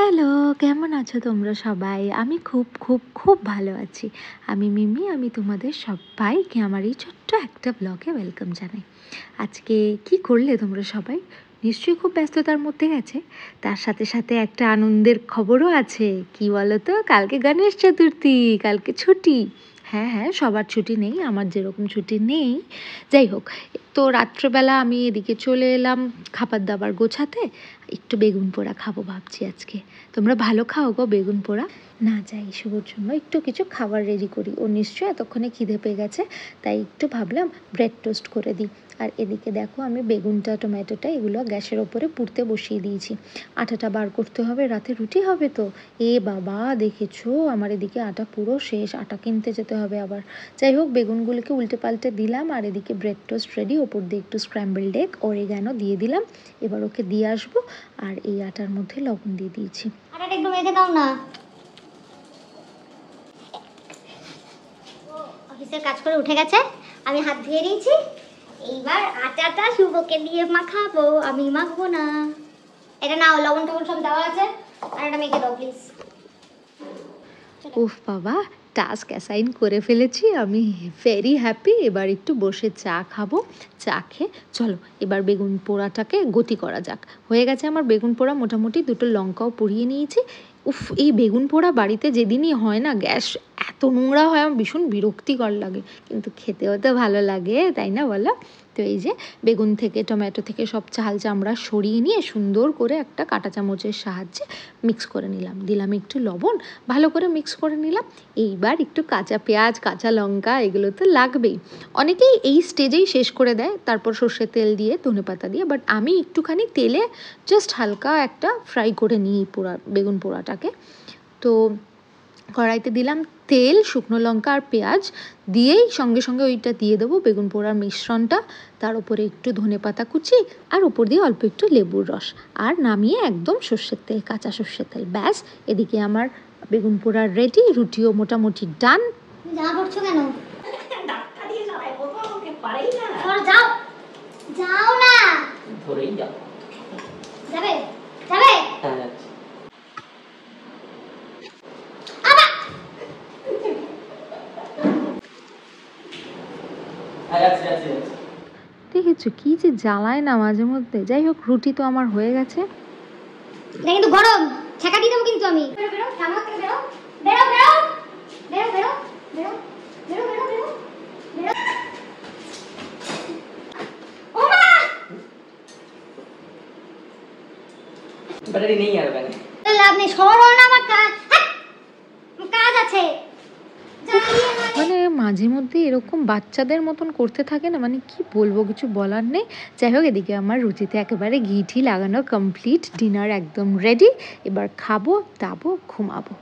Hello, কেমন আছো তোমরা সবাই? আমি খুব খুব খুব ভালো আছি। আমি মিমি, আমি তোমাদের সবাইকে আমার এই ছোট্ট একটা ব্লগে ওয়েলকাম জানাই। আজকে কি করলে তোমরা সবাই? নিশ্চয়ই খুব ব্যস্ততার মধ্যে গেছে। তার সাথে সাথে একটা আনন্দের খবরও আছে। কি বলো তো? কালকে গণেশ চতুর্থী, কালকে ছুটি। হ্যাঁ হ্যাঁ, সবার ছুটি নেই, আমার যেরকম ছুটি নেই। যাই হোক, তো রাত্রেবেলা আমি এদিকে চলে এলাম খাবার দাবার গোছাতে। একটু বেগুন পোড়া খাবো ভাবছি আজকে। তোমরা ভালো খাও গো বেগুন পোড়া? না, যাই শুভর জন্য একটু কিছু খাবার রেডি করি। ও নিশ্চয়ই এতক্ষণে খিদে পেয়ে গেছে, তাই একটু ভাবলাম ব্রেড টোস্ট করে দিই। আর এদিকে দেখো আমি বেগুনটা টমেটোটা এগুলো গ্যাসের ওপরে পুড়তে বসিয়ে দিয়েছি। আটাটা বার করতে হবে, রাতে রুটি হবে তো। এ বাবা, দেখেছো আমার এদিকে আটা পুরো শেষ, আটা কিনতে যেতে হবে আবার। যাই হোক, বেগুনগুলোকে উল্টে পাল্টে দিলাম আর এদিকে ব্রেড টোস্ট রেডি। ওপর দিয়ে একটু স্ক্র্যাম্বলড এগ অরিগ্যানো দিয়ে দিলাম। এবার ওকে দিয়ে আসবো। আর এই আটার মধ্যে লবণ দিয়ে দিয়েছি। আটাটা একটু মেখে দাও না। অফিসের কাজ করে উঠে গেছে, আমি হাত ধুয়ে নিয়েছি। এইবার আটাটা শুভকে দিয়ে মাখাবো, আমি মাখবো না। এটা নাও, লবণ টবণ সব দেওয়া আছে, আর এটা মেখে দাও প্লিজ। উফ বাবা, টাস্ক অ্যাসাইন করে ফেলেছি, আমি ভেরি হ্যাপি। এবার একটু বসে চা খাবো। চা খেয়ে চলো এবার বেগুন পোড়াটাকে গতি করা যাক। হয়ে গেছে আমার বেগুন পোড়া, মোটামুটি দুটো লঙ্কাও পুড়িয়ে নিয়েছি। উফ, এই বেগুন পোড়া বাড়িতে যেদিনই হয় না, গ্যাস এত নোংরা হয়, আমার ভীষণ বিরক্তিকর লাগে, কিন্তু খেতেও তো ভালো লাগে, তাই না বলো? তো এই যে বেগুন থেকে টমেটো থেকে সব চাল চামড়া সরিয়ে নিয়ে সুন্দর করে একটা কাঁটা চামচের সাহায্যে মিক্স করে নিলাম। দিলাম একটু লবণ, ভালো করে মিক্স করে নিলাম। এইবার একটু কাঁচা পেঁয়াজ, কাঁচা লঙ্কা এগুলো তো লাগবেই। অনেকেই এই স্টেজেই শেষ করে দেয়, তারপর সর্ষের তেল দিয়ে ধনেপাতা দিয়ে, বাট আমি একটুখানি তেলে জাস্ট হালকা একটা ফ্রাই করে নিই পোড়া বেগুন পোড়াটাকে। তো কড়াইতে দিলাম তেল, শুকনো লঙ্কা আর পেঁয়াজ দিয়েই সঙ্গে সঙ্গে ওইটা দিয়ে দেবো বেগুন পোড়ার মিশ্রণটা। তার উপরে একটু ধনেপাতা কুচি আর উপর দিয়ে অল্প একটু লেবুর রস, আর নামিয়ে একদম সর্ষের তেল, কাঁচা সর্ষের তেল। ব্যাস, এদিকে আমার বেগুন পোড়া রেডি, রুটিও মোটামুটি ডান। জামা পড়ছো কেন? যাও যাও না, ধরেই যাও। যাবে যাবে। হ্যাঁ, যাচ্ছি। হ্যাঁ, যাচ্ছি যাচ্ছি যাচ্ছি। দেখেছো কি যে জ্বালায় না মাঝে মধ্যে। যাই হোক, রুটি তো আমার হয়ে গেছে। এটা কিন্তু গরম, ছেঁকা দিয়ে দেবো কিন্তু আমি। বেরো বেরো, জামা থেকে বেরো, বেরো বেরো, বেরো বেরো, বেরো বেরো, বেরো বেরো, বেরো। ও মা, ব্যাটারি নেই আর ব্যাগে। লাভ নেই, সরো না, আমার কাজ আছে। মানে মাঝে মধ্যে এরকম বাচ্চাদের মতন করতে থাকে না, মানে কি বলবো, কিছু বলার নেই। যাই হোক, এদিকে আমার রুটিতে একেবারে ঘি টি লাগানো কমপ্লিট, ডিনার একদম রেডি। এবার খাবো, দাবো, ঘুমাবো।